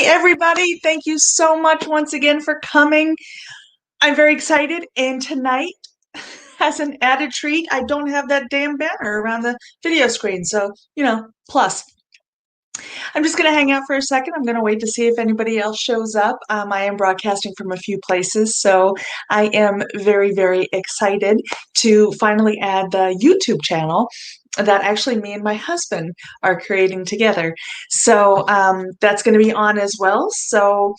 everybody. Thank you so much once again for coming. I'm very excited. And tonight, as an added treat, I don't have that damn banner around the video screen. So, plus. I'm just going to hang out for a second. I'm going to wait to see if anybody else shows up. I am broadcasting from a few places, so I am very, very excited to finally add the YouTube channel that actually me and my husband are creating together. So that's going to be on as well. So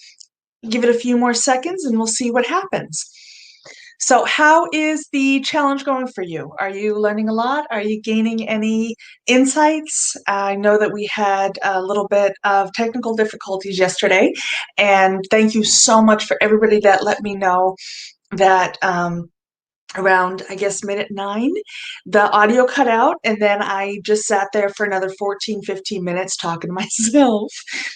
give it a few more seconds and we'll see what happens. So how is the challenge going for you? Are you learning a lot? Are you gaining any insights? I know that we had a little bit of technical difficulties yesterday, and thank you so much for everybody that let me know that around, I guess, minute 9, the audio cut out, and then I just sat there for another 14, 15 minutes talking to myself,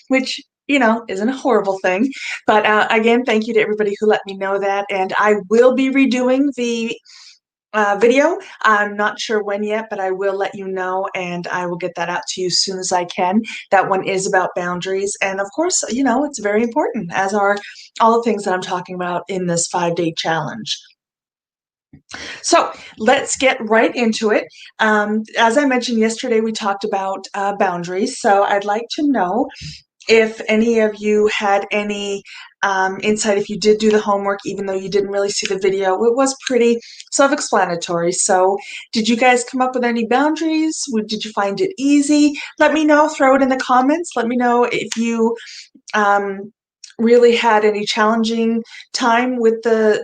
which isn't a horrible thing. But again, thank you to everybody who let me know that. And I will be redoing the video. I'm not sure when yet, but I will let you know, and I will get that out to you as soon as I can. That one is about boundaries. And of course, it's very important, as are all the things that I'm talking about in this 5-day challenge. So let's get right into it. As I mentioned yesterday, we talked about boundaries. So I'd like to know if any of you had any insight, if you did do the homework, even though you didn't really see the video. It was pretty self-explanatory. So did you guys come up with any boundaries? Did you find it easy? Let me know. Throw it in the comments. Let me know if you really had any challenging time with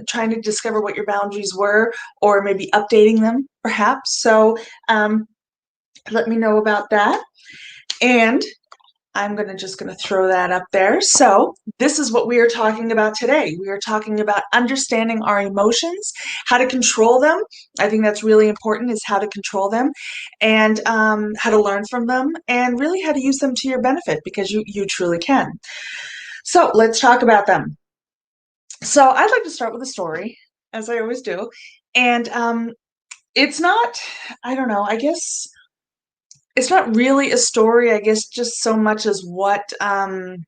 trying to discover what your boundaries were, or maybe updating them, perhaps. So let me know about that. And I'm just going to throw that up there. So this is what we are talking about today. We are talking about understanding our emotions, how to control them. I think that's really important, is how to control them, and how to learn from them, and really how to use them to your benefit, because you truly can. So let's talk about them. So I'd like to start with a story, as I always do. And it's not, I don't know, I guess it's not really a story, I guess, just so much as what an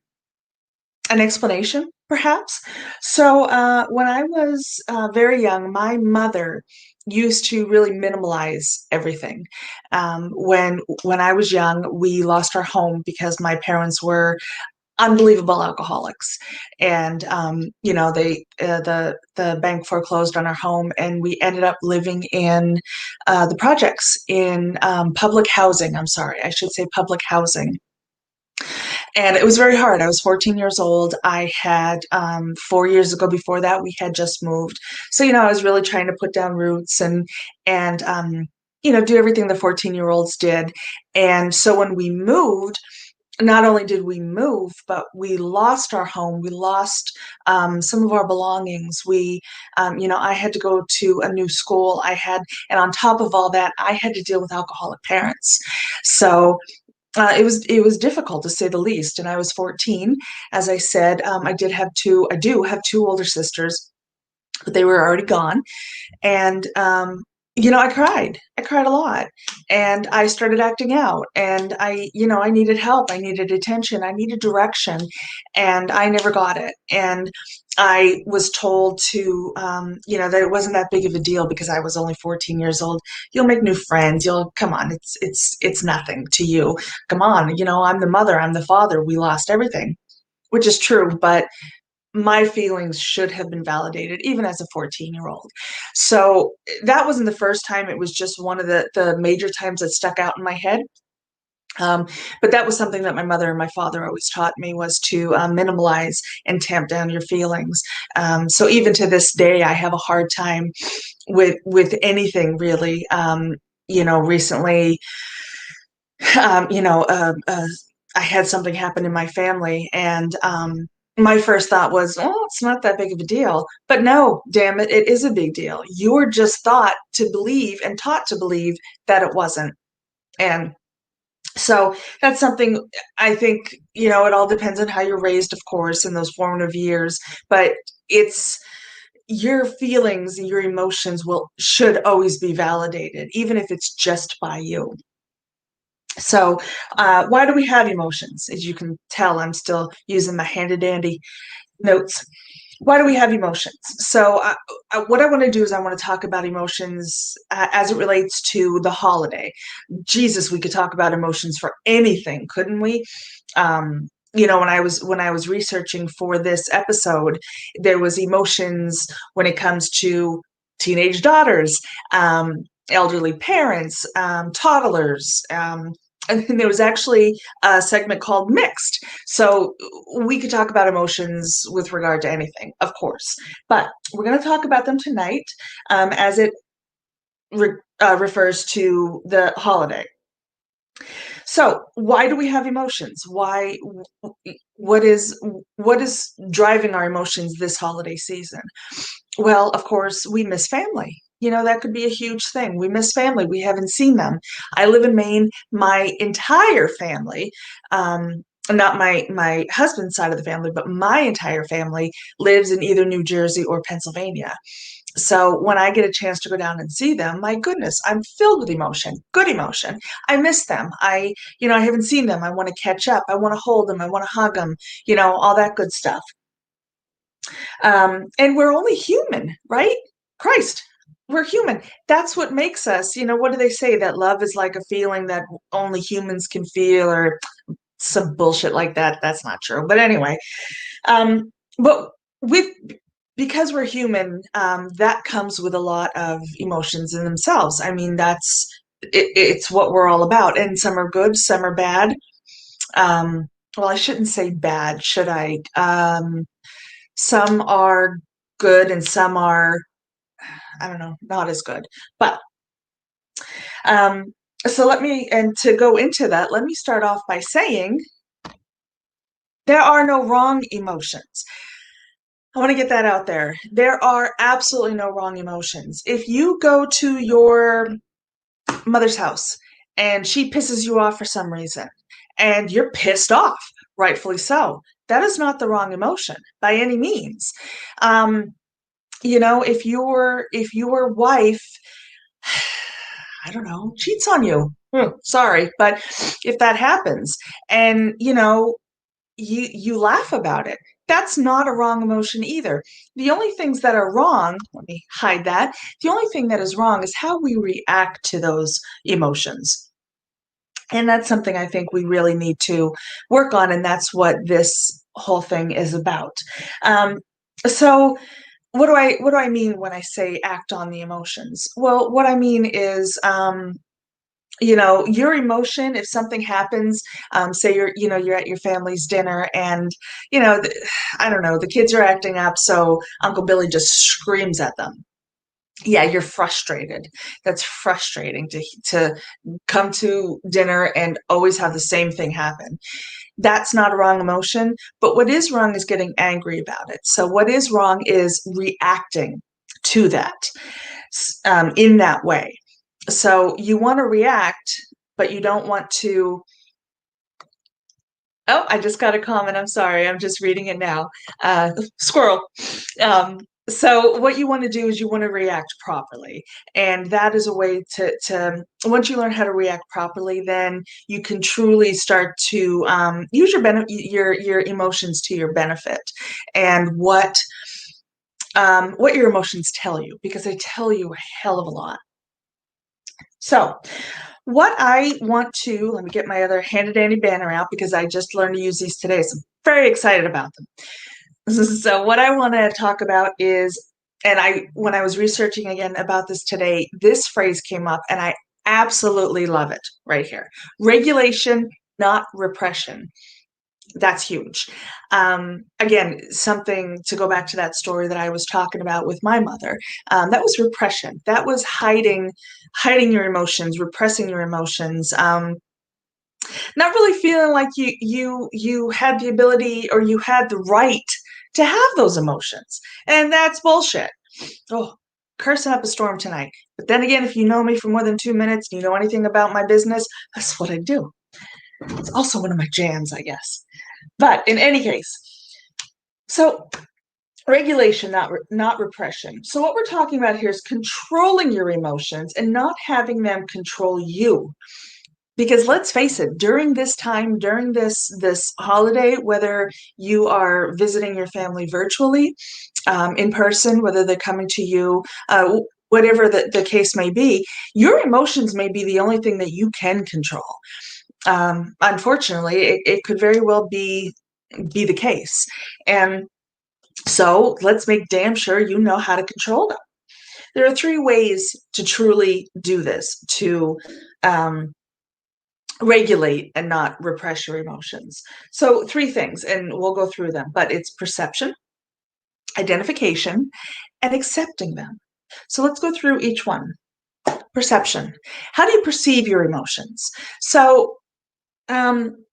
explanation, perhaps. So when I was very young, my mother used to really minimalize everything. When I was young, we lost our home because my parents were unbelievable alcoholics, and the bank foreclosed on our home, and we ended up living in the projects in public housing. I'm sorry, I should say public housing. And it was very hard. I was 14 years old. I had 4 years ago, before that, we had just moved. So, I was really trying to put down roots and do everything the 14-year-olds did. And so when we moved, not only did we move, but we lost our home. We lost some of our belongings. I had to go to a new school. And on top of all that, I had to deal with alcoholic parents. So it was difficult, to say the least. And I was 14, as I said. I do have two older sisters, but they were already gone. And I cried. I cried a lot, and I started acting out. And I needed help. I needed attention. I needed direction, and I never got it. And I was told to, that it wasn't that big of a deal because I was only 14 years old. You'll make new friends. Come on. It's nothing to you. Come on. I'm the mother. I'm the father. We lost everything, which is true, but my feelings should have been validated, even as a 14-year-old. So that wasn't the first time. It was just one of the major times that stuck out in my head. But that was something that my mother and my father always taught me, was to minimalize and tamp down your feelings. So even to this day, I have a hard time with anything, really. Recently, I had something happen in my family, and my first thought was, oh, it's not that big of a deal. But no, damn it, it is a big deal. You were just taught to believe that it wasn't. And so that's something, I think, it all depends on how you're raised, of course, in those formative years. But it's your feelings and your emotions should always be validated, even if it's just by you. So, why do we have emotions? As you can tell, I'm still using my handy dandy notes. Why do we have emotions? So, what I want to do is I want to talk about emotions as it relates to the holiday. Jesus, we could talk about emotions for anything, couldn't we? When I was researching for this episode, there was emotions when it comes to teenage daughters, um, elderly parents, toddlers. And then there was actually a segment called Mixed. So we could talk about emotions with regard to anything, of course. But we're going to talk about them tonight as it refers to the holiday. So, why do we have emotions? What is what is driving our emotions this holiday season? Well, of course, we miss family. That could be a huge thing. We miss family. We haven't seen them. I live in Maine. My entire family, not my husband's side of the family, but my entire family lives in either New Jersey or Pennsylvania. So when I get a chance to go down and see them, my goodness, I'm filled with emotion, good emotion. I miss them. I haven't seen them. I want to catch up. I want to hold them. I want to hug them, all that good stuff. And we're only human, right? Christ, we're human. That's what makes us, what do they say? That love is like a feeling that only humans can feel, or some bullshit like that. That's not true. But anyway, but with because we're human, that comes with a lot of emotions in themselves. I mean, it's what we're all about, and some are good, some are bad. Well, I shouldn't say bad, should I? Some are good, and some are, I don't know, not as good. But um, so and to go into that, let me start off by saying there are no wrong emotions. I want to get that out there. There are absolutely no wrong emotions. If you go to your mother's house and she pisses you off for some reason and you're pissed off, rightfully so, that is not the wrong emotion by any means. If your wife, I don't know, cheats on you, sorry, but if that happens, and you laugh about it. That's not a wrong emotion either. The only things that are wrong, let me hide that. The only thing that is wrong is how we react to those emotions. And that's something I think we really need to work on, and that's what this whole thing is about. Um, so what do I mean when I say act on the emotions? Well, what I mean is your emotion, if something happens, say you're at your family's dinner, and I don't know, the kids are acting up, so Uncle Billy just screams at them. Yeah, you're frustrated. That's frustrating to come to dinner and always have the same thing happen. That's not a wrong emotion, but what is wrong is getting angry about it. So what is wrong is reacting to that in that way. So you want to react, but you don't want to. Oh, I just got a comment. I'm sorry. I'm just reading it now. Squirrel. So what you want to do is you want to react properly. And that is a way to once you learn how to react properly, then you can truly start to use your emotions to your benefit, and what your emotions tell you, because they tell you a hell of a lot. So what I want to, let me get my other handy dandy banner out because I just learned to use these today. So I'm very excited about them. So what I want to talk about is, and when I was researching again about this today, this phrase came up and I absolutely love it right here. Regulation, not repression. That's huge. Again, something to go back to that story that I was talking about with my mother. That was repression. That was hiding your emotions, repressing your emotions. Not really feeling like you had the ability or you had the right to have those emotions, and that's bullshit. Oh, cursing up a storm tonight. But then again, if you know me for more than 2 minutes and you know anything about my business, that's what I do. It's also one of my jams, I guess. But in any case, so regulation, not repression. So what we're talking about here is controlling your emotions and not having them control you. Because let's face it, during this time, during this holiday, whether you are visiting your family virtually, in person, whether they're coming to you, whatever the case may be, your emotions may be the only thing that you can control. Unfortunately, it could very well be the case. And so let's make damn sure you know how to control them. There are three ways to truly do this, to um, regulate and not repress your emotions. So, three things, and we'll go through them, but it's perception, identification, and accepting them. So, let's go through each one. Perception. How do you perceive your emotions? So, um,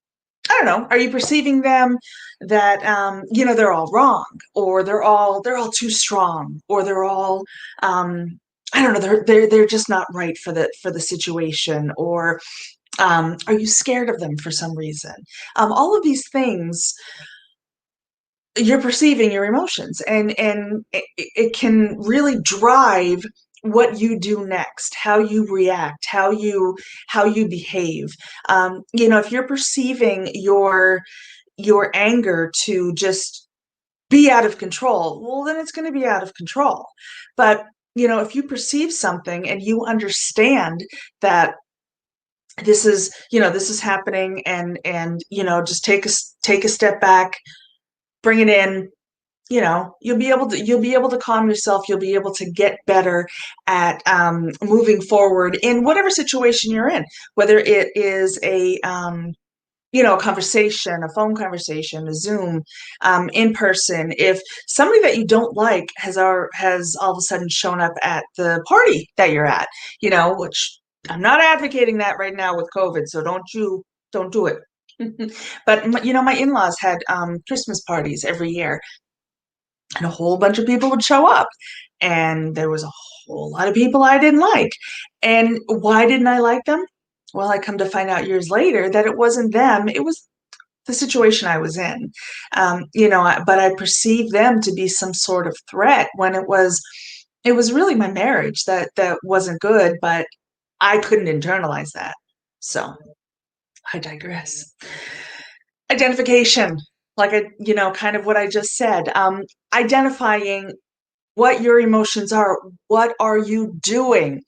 I don't know. Are you perceiving them that they're all wrong, or they're all too strong, or they're all I don't know. They're just not right for the situation, or are you scared of them for some reason? All of these things, you're perceiving your emotions, and it can really drive what you do next, how you react, how you behave. If you're perceiving your anger to just be out of control, well, then it's going to be out of control. But if you perceive something and you understand that this is happening, and just take a step back, bring it in, you'll be able to calm yourself. You'll be able to get better at moving forward in whatever situation you're in, whether it is a conversation, a phone conversation, a Zoom, in person. If somebody that you don't like has all of a sudden shown up at the party that you're at, which I'm not advocating that right now with COVID, so don't do it. But my in-laws had Christmas parties every year, and a whole bunch of people would show up, and there was a whole lot of people I didn't like. And why didn't I like them? Well, I come to find out years later that it wasn't them, it was the situation I was in. But I perceived them to be some sort of threat, when it was really my marriage that wasn't good, but I couldn't internalize that. So I digress. Identification, like kind of what I just said. Identifying what your emotions are. What are you doing?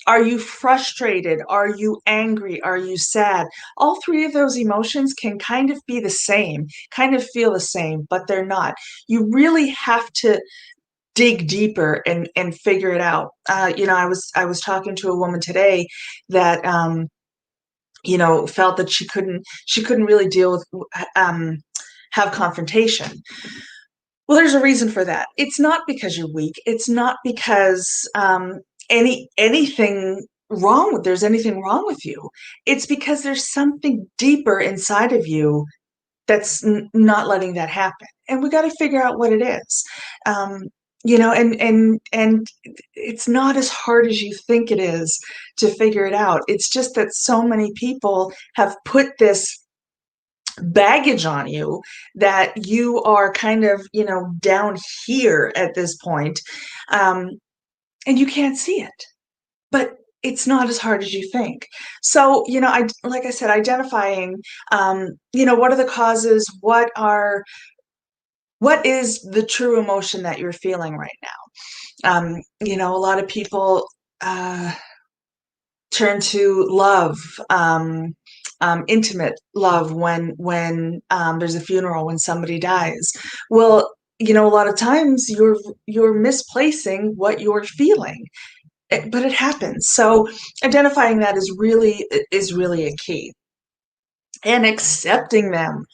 Are you frustrated? Are you angry? Are you sad? All three of those emotions can kind of be the same, kind of feel the same, but they're not. You really have to dig deeper and figure it out. I was talking to a woman today that felt that she couldn't really deal with have confrontation. Well, there's a reason for that. It's not because you're weak. It's not because there's anything wrong with you. It's because there's something deeper inside of you that's not letting that happen, and we got to figure out what it is. Um, and it's not as hard as you think it is to figure it out. It's just that so many people have put this baggage on you that you are kind of down here at this point, um, and you can't see it, but it's not as hard as you think. So I like I said, identifying what are the causes, what is the true emotion that you're feeling right now. A lot of people uh, turn to love, intimate love, when there's a funeral, when somebody dies. Well, a lot of times you're misplacing what you're feeling, but it happens. So identifying that is really a key, and accepting them.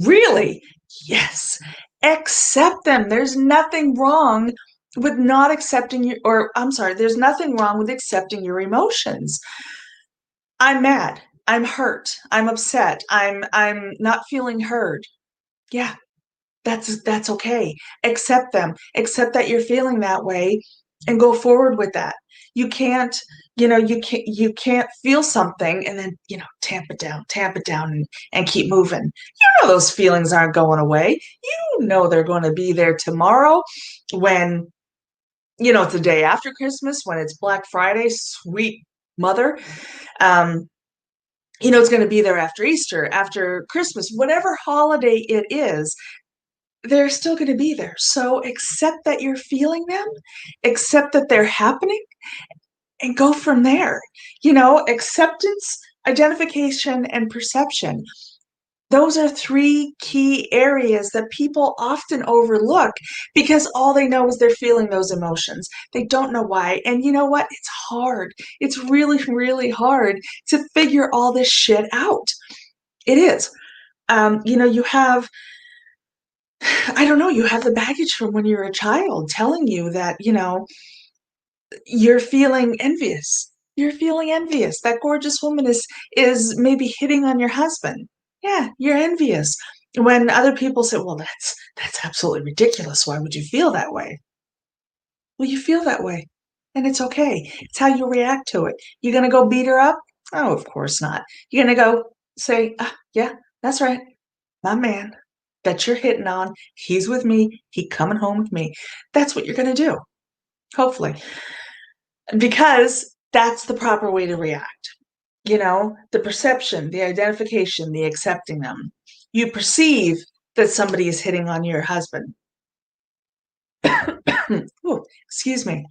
Really, yes, accept them. There's nothing wrong with not accepting your, or I'm sorry, there's nothing wrong with accepting your emotions. I'm mad. I'm hurt. I'm upset. I'm not feeling heard. Yeah, that's okay. Accept them. Accept that you're feeling that way, and go forward with that. You can't, you can't feel something and then, tamp it down, and keep moving. Those feelings aren't going away. They're going to be there tomorrow, when, it's the day after Christmas, when it's Black Friday, sweet mother. Um, it's going to be there after Easter, after Christmas, whatever holiday it is, they're still going to be there. So accept that you're feeling them, accept that they're happening, and go from there. Acceptance, identification, and perception. Those are three key areas that people often overlook because all they know is they're feeling those emotions. They don't know why. And you know what? It's hard. It's really, really hard to figure all this shit out. It is. You have, I don't know, you have the baggage from when you're a child telling you that, you're feeling envious. You're feeling envious. That gorgeous woman is maybe hitting on your husband. Yeah, you're envious. When other people say, "Well, that's absolutely ridiculous. Why would you feel that way?" Well, you feel that way, and it's okay. It's how you react to it. You're gonna go beat her up? Oh, of course not. You're gonna go say, "Yeah, that's right. My man that you're hitting on, he's with me. He coming home with me." That's what you're gonna do. Hopefully. Because that's the proper way to react. The perception, the identification, the accepting them. You perceive that somebody is hitting on your husband. Ooh, excuse me.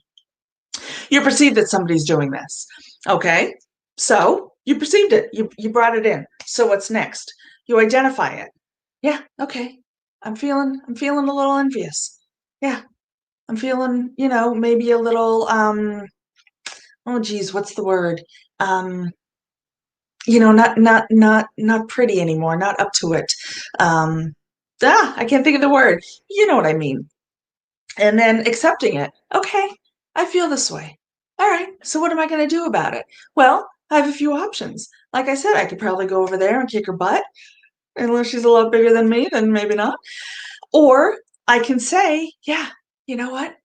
You perceive that somebody's doing this. Okay. So you perceived it. You brought it in. So what's next? You identify it. Yeah, okay. I'm feeling a little envious. Yeah. I'm feeling, maybe a little oh geez, what's the word? Um, not pretty anymore, not up to it. Um, I can't think of the word. You know what I mean. And then accepting it. Okay, I feel this way. All right, so what am I going to do about it? Well, I have a few options. Like I said, I could probably go over there and kick her butt. Unless she's a lot bigger than me, then maybe not. Or I can say, yeah, you know what?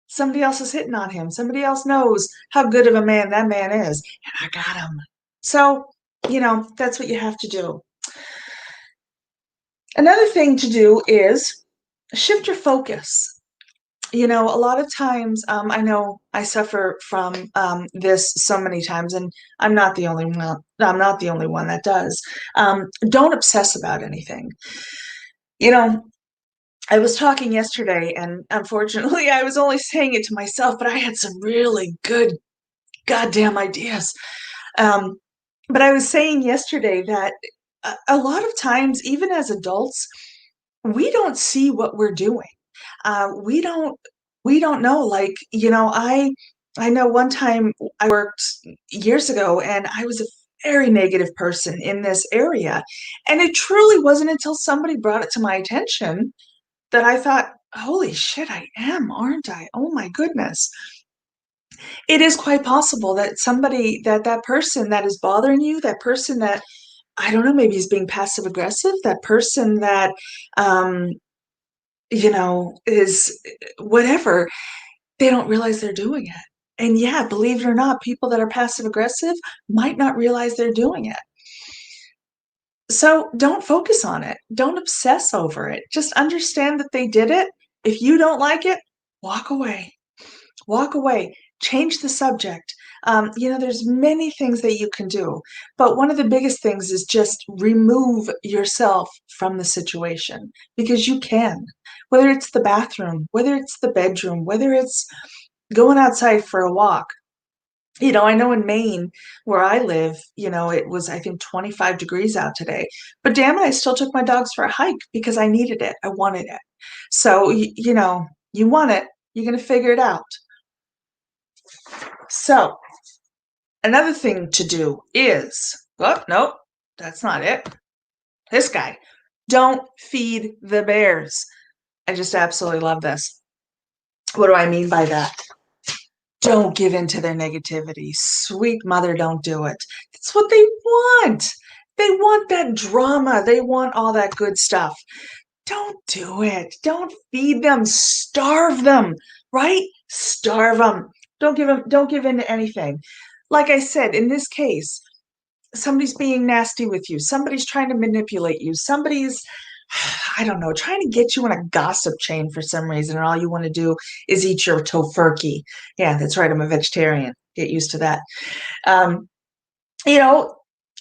Somebody else is hitting on him. Somebody else knows how good of a man that man is. And I got him. So, that's what you have to do. Another thing to do is shift your focus. A lot of times, I know I suffer from this so many times, and I'm not the only one. I'm not the only one that does. Don't obsess about anything. You know, I was talking yesterday, and unfortunately, I was only saying it to myself, but I had some really good goddamn ideas. Um, but I was saying yesterday that a lot of times, even as adults, we don't see what we're doing. We don't know. Like, I know one time I worked years ago, and I was a very negative person in this area. And it truly wasn't until somebody brought it to my attention that I thought, holy shit, I am, aren't I? Oh my goodness. It is quite possible that that person that is bothering you, that person that, I don't know, maybe is being passive aggressive, that person that, um, is whatever, they don't realize they're doing it. And yeah, believe it or not, people that are passive aggressive might not realize they're doing it. So don't focus on it. Don't obsess over it. Just understand that they did it. If you don't like it, walk away. Walk away. Change the subject. There's many things that you can do, but one of the biggest things is just remove yourself from the situation because you can. Whether it's the bathroom, whether it's the bedroom, whether it's going outside for a walk. I know in Maine, where I live, it was, I think, 25 degrees out today. But damn it, I still took my dogs for a hike because I needed it. I wanted it. So, you want it, you're going to figure it out. So, another thing to do is, oh, nope, that's not it. This guy. Don't feed the bears. I just absolutely love this. What do I mean by that? Don't give in to their negativity. Sweet mother, don't do it. That's what they want. They want that drama. They want all that good stuff. Don't do it. Don't feed them. Starve them, right? Starve them. Don't give in to anything. Like I said, in this case, somebody's being nasty with you. Somebody's trying to manipulate you. Somebody's, I don't know, trying to get you in a gossip chain for some reason, and all you want to do is eat your tofurkey. Yeah, that's right. I'm a vegetarian. Get used to that. Um, you know,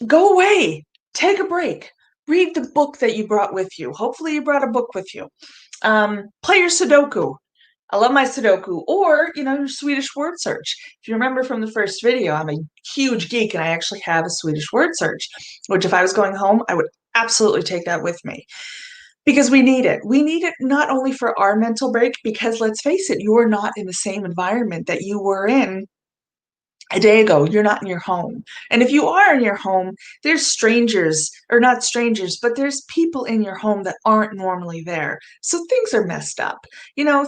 Go away, take a break, read the book that you brought with you. Hopefully, you brought a book with you. Play your Sudoku. I love my Sudoku, or your Swedish word search. If you remember from the first video, I'm a huge geek and I actually have a Swedish word search, which if I was going home, I would absolutely take that with me because we need it. We need it not only for our mental break, because let's face it, you are not in the same environment that you were in a day ago. You're not in your home. And if you are in your home, there's strangers, or not strangers, but there's people in your home that aren't normally there. So things are messed up.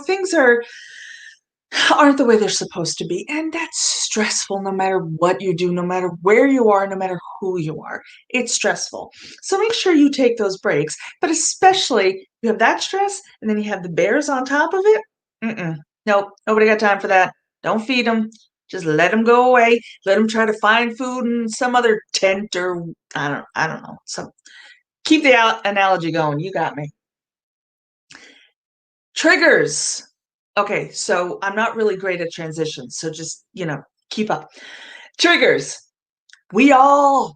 Things aren't the way they're supposed to be. And that's stressful no matter what you do, no matter where you are, no matter who you are. It's stressful. So make sure you take those breaks. But especially you have that stress and then you have the bears on top of it. Nope, nobody got time for that. Don't feed them. Just let them go away. Let them try to find food in some other tent, or I don't know. Some keep the analogy going. You got me. Triggers. Okay, so I'm not really great at transitions, so just, keep up. Triggers. We all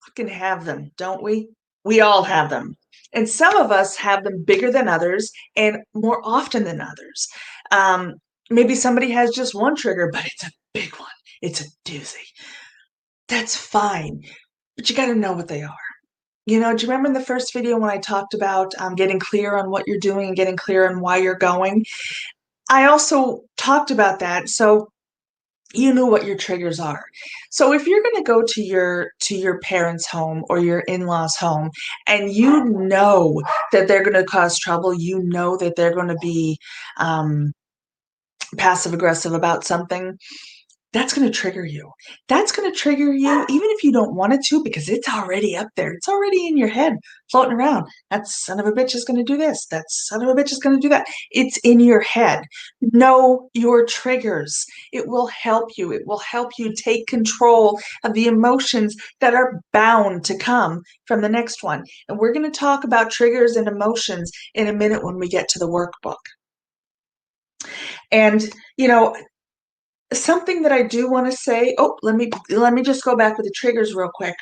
fucking have them, don't we? We all have them. And some of us have them bigger than others and more often than others. Um, Maybe somebody has just one trigger, but it's a big one. It's a doozy. That's fine, but you got to know what they are. Do you remember in the first video when I talked about getting clear on what you're doing and getting clear on why you're going? I also talked about that. So you knew what your triggers are. So if you're going to go to your parents' home or your in-laws' home and you know that they're going to cause trouble, you know that they're going to be passive aggressive about something, that's going to trigger you. That's going to trigger you even if you don't want it to, because it's already up there. It's already in your head, floating around. That son of a bitch is going to do this. That son of a bitch is going to do that. It's in your head. Know your triggers. It will help you. It will help you take control of the emotions that are bound to come from the next one. And we're going to talk about triggers and emotions in a minute when we get to the workbook. And, you know, something that I do want to say, let me just go back with the triggers real quick.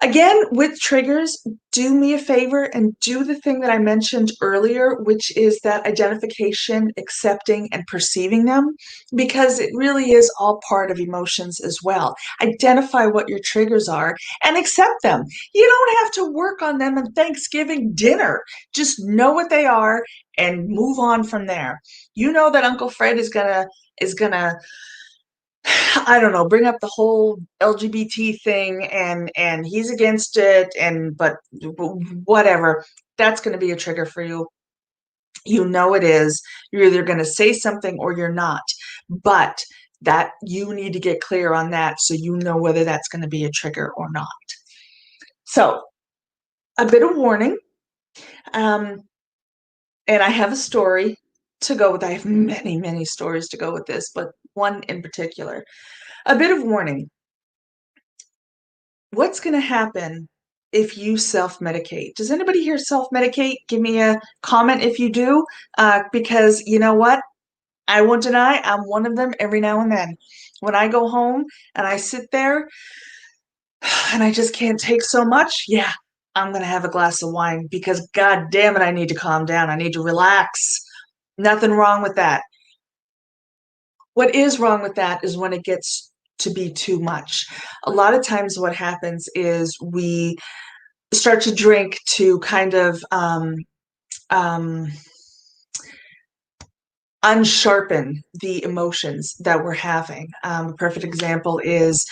Again, with triggers, do me a favor and do the thing that I mentioned earlier, which is that identification, accepting, and perceiving them, because it really is all part of emotions as well. Identify what your triggers are and accept them. You don't have to work on them in Thanksgiving dinner. Just know what they are and move on from there. You know that Uncle Fred is gonna I don't know, bring up the whole LGBT thing, and he's against it, but whatever. That's going to be a trigger for you. You know it is. You're either going to say something or you're not. But that you need to get clear on that so you know whether that's going to be a trigger or not. So, a bit of warning. Um, and I have a story to go with. I have many, many stories to go with this, but one in particular. A bit of warning. What's going to happen if you self-medicate? Does anybody here self-medicate? Give me a comment if you do, because you know what? I won't deny I'm one of them every now and then. When I go home and I sit there and I just can't take so much, yeah, I'm going to have a glass of wine because God damn it, I need to calm down. I need to relax. Nothing wrong with that. What is wrong with that is when it gets to be too much. A lot of times what happens is we start to drink to kind of um, unsharpen the emotions that we're having. A perfect example is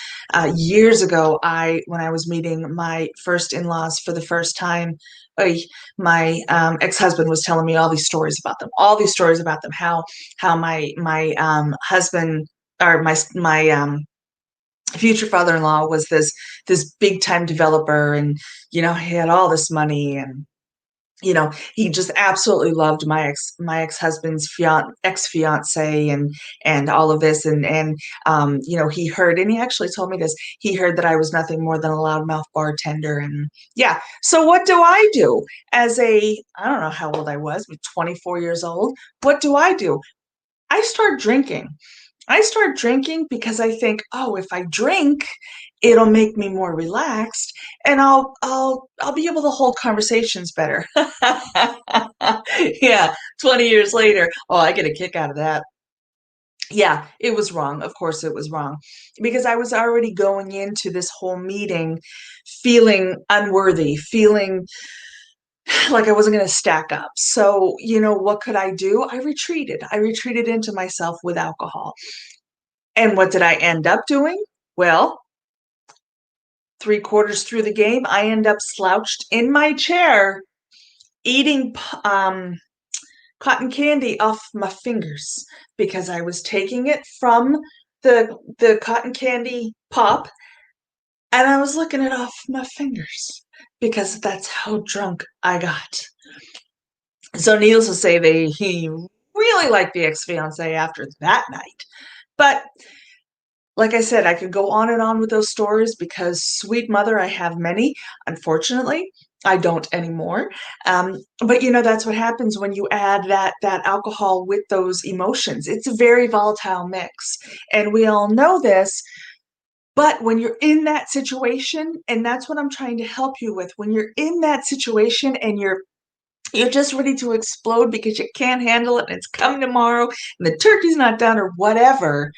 years ago, when I was meeting my first in-laws for the first time, my ex-husband was telling me all these stories about them, how my husband, or my future father-in-law, was this big time developer, and he had all this money, and he just absolutely loved my ex-husband's ex-fiance, and all of this, and he heard, and he actually told me this, he heard that I was nothing more than a loudmouth bartender. And yeah, so what do I do as I don't know how old I was, but 24 years old? What do? I start drinking. I start drinking because I think, oh, if I drink, It'll make me more relaxed, and I'll be able to hold conversations better. Yeah, 20 years later. Oh, I get a kick out of that. Yeah, it was wrong. Of course, it was wrong because I was already going into this whole meeting feeling unworthy, feeling like I wasn't going to stack up. So, what could I do? I retreated. I retreated into myself with alcohol. And what did I end up doing? Well, three-quarters through the game, I end up slouched in my chair eating cotton candy off my fingers because I was taking it from the cotton candy pop and I was licking it off my fingers because that's how drunk I got. So needless to say, he really liked the ex-fiance after that night. But like I said, I could go on and on with those stories because, sweet mother, I have many. Unfortunately, I don't anymore. But that's what happens when you add that alcohol with those emotions. It's a very volatile mix, and we all know this. But when you're in that situation, and that's what I'm trying to help you with, when you're in that situation and you're just ready to explode because you can't handle it and it's coming tomorrow and the turkey's not done or whatever,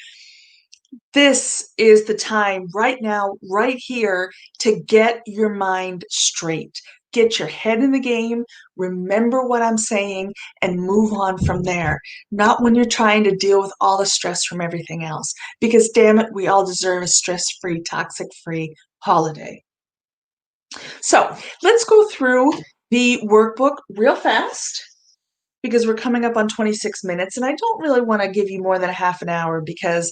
this is the time right now, right here, to get your mind straight. Get your head in the game, remember what I'm saying, and move on from there. Not when you're trying to deal with all the stress from everything else. Because, damn it, we all deserve a stress-free, toxic-free holiday. So let's go through the workbook real fast because we're coming up on 26 minutes and I don't really want to give you more than a half an hour because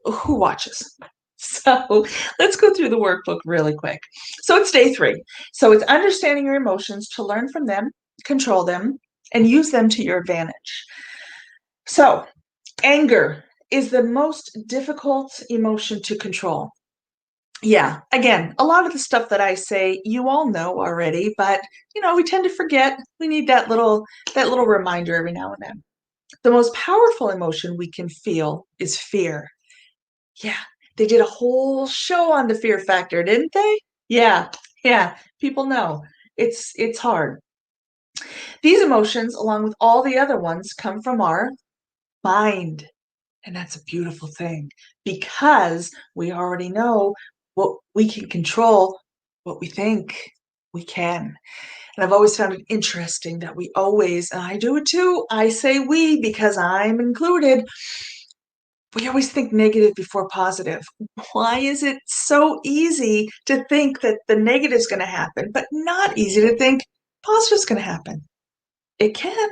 who watches? So let's go through the workbook really quick. So it's day 3. So it's understanding your emotions to learn from them, control them, and use them to your advantage. So anger is the most difficult emotion to control. Yeah, again, a lot of the stuff that I say, you all know already, but we tend to forget. We need that little reminder every now and then. The most powerful emotion we can feel is fear. Yeah, they did a whole show on the fear factor, didn't they? Yeah, yeah, people know. It's hard. These emotions, along with all the other ones, come from our mind. And that's a beautiful thing because we already know what we can control, what we think we can. And I've always found it interesting that we always, and I do it too, I say we because I'm included, we always think negative before positive. Why is it so easy to think that the negative is going to happen, but not easy to think positive is going to happen? It can.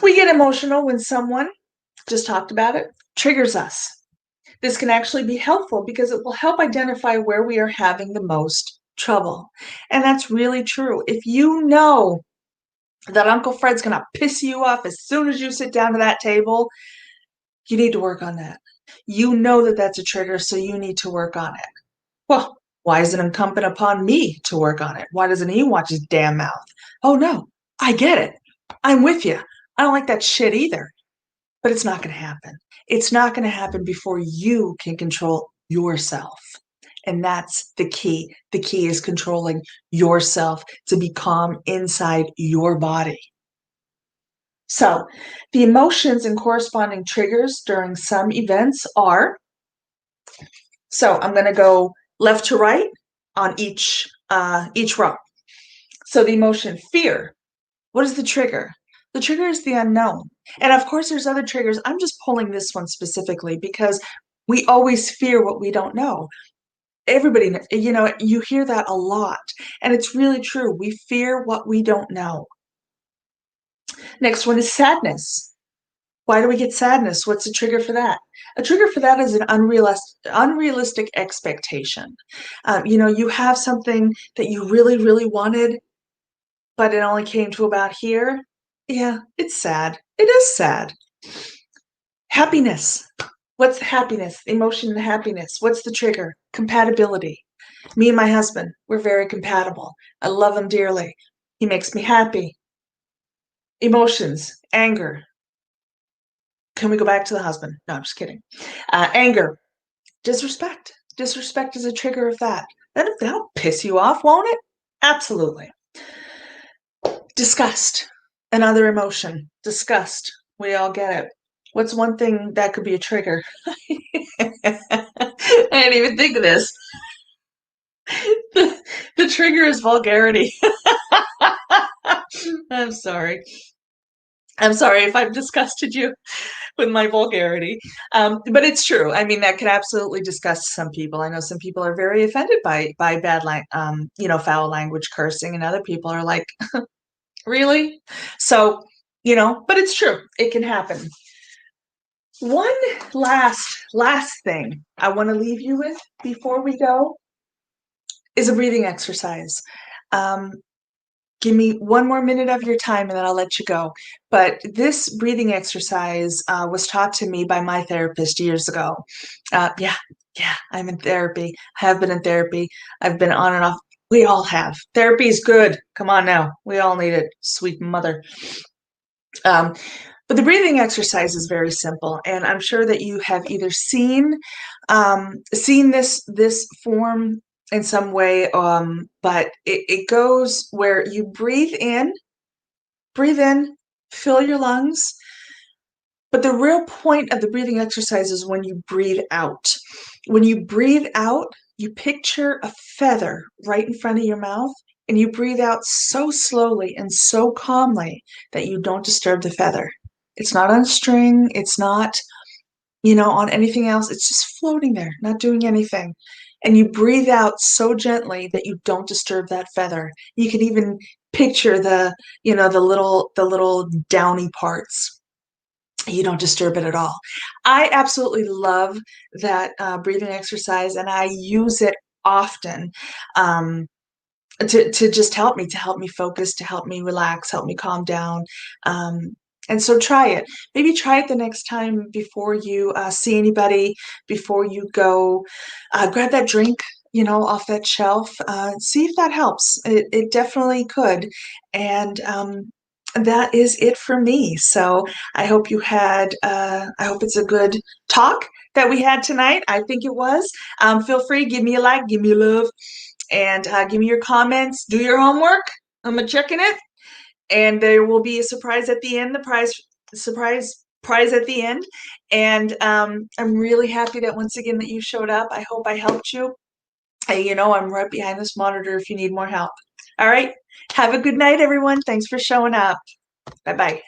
We get emotional when someone, just talked about it, triggers us. This can actually be helpful because it will help identify where we are having the most trouble. And that's really true. If you know that Uncle Fred's going to piss you off as soon as you sit down to that table, you need to work on that. You know that that's a trigger, so you need to work on it. Well, why is it incumbent upon me to work on it? Why doesn't he watch his damn mouth? Oh, no, I get it. I'm with you. I don't like that shit either. But it's not going to happen. It's not going to happen before you can control yourself. And that's the key. The key is controlling yourself to be calm inside your body. So, the emotions and corresponding triggers during some events are, so I'm going to go left to right on each row. So the emotion fear, what is the trigger? The trigger is the unknown. And of course, there's other triggers. I'm just pulling this one specifically because we always fear what we don't know. Everybody, you hear that a lot. And it's really true. We fear what we don't know. Next one is sadness. Why do we get sadness? What's the trigger for that? A trigger for that is an unrealistic expectation. You have something that you really, really wanted, but it only came to about here. Yeah, it's sad. It is sad. Happiness. What's happiness? Emotion and happiness. What's the trigger? Compatibility. Me and my husband, we're very compatible. I love him dearly. He makes me happy. Emotions, anger. Can we go back to the husband? No, I'm just kidding. Anger. Disrespect. Disrespect is a trigger of that. That'll piss you off, won't it? Absolutely. Disgust. Another emotion. Disgust. We all get it. What's one thing that could be a trigger? I didn't even think of this. The trigger is vulgarity. I'm sorry. I'm sorry if I've disgusted you with my vulgarity. But it's true. I mean, that could absolutely disgust some people. I know some people are very offended by bad, foul language, cursing, and other people are like, really? So, but it's true. It can happen. One last thing I want to leave you with before we go is a breathing exercise. Um, Give me one more minute of your time and then I'll let you go. But this breathing exercise was taught to me by my therapist years ago. Yeah, I'm in therapy. I have been in therapy. I've been on and off. We all have. Therapy is good. Come on now. We all need it, sweet mother. Um, but the breathing exercise is very simple, and I'm sure that you have either seen this form in some way, but it goes where you breathe in, fill your lungs. But the real point of the breathing exercise is when you breathe out. When you breathe out, you picture a feather right in front of your mouth, and you breathe out so slowly and so calmly that you don't disturb the feather. It's not on a string, it's not, on anything else. It's just floating there, not doing anything. And you breathe out so gently that you don't disturb that feather. You can even picture the little downy parts. You don't disturb it at all. I absolutely love that breathing exercise, and I use it often. Um, to just help me focus, to help me relax, help me calm down. And so try it. Maybe try it the next time before you see anybody, before you go grab that drink, off that shelf. See if that helps. It definitely could. And that is it for me. So I hope it's a good talk that we had tonight. I think it was. Feel free, give me a like, give me a love, and give me your comments. Do your homework. I'm checking it, and there will be a surprise at the end. The prize at the end, and I'm really happy that once again that you showed up. I hope I helped you. I'm right behind this monitor if you need more help. All right. Have a good night, everyone. Thanks for showing up. Bye bye.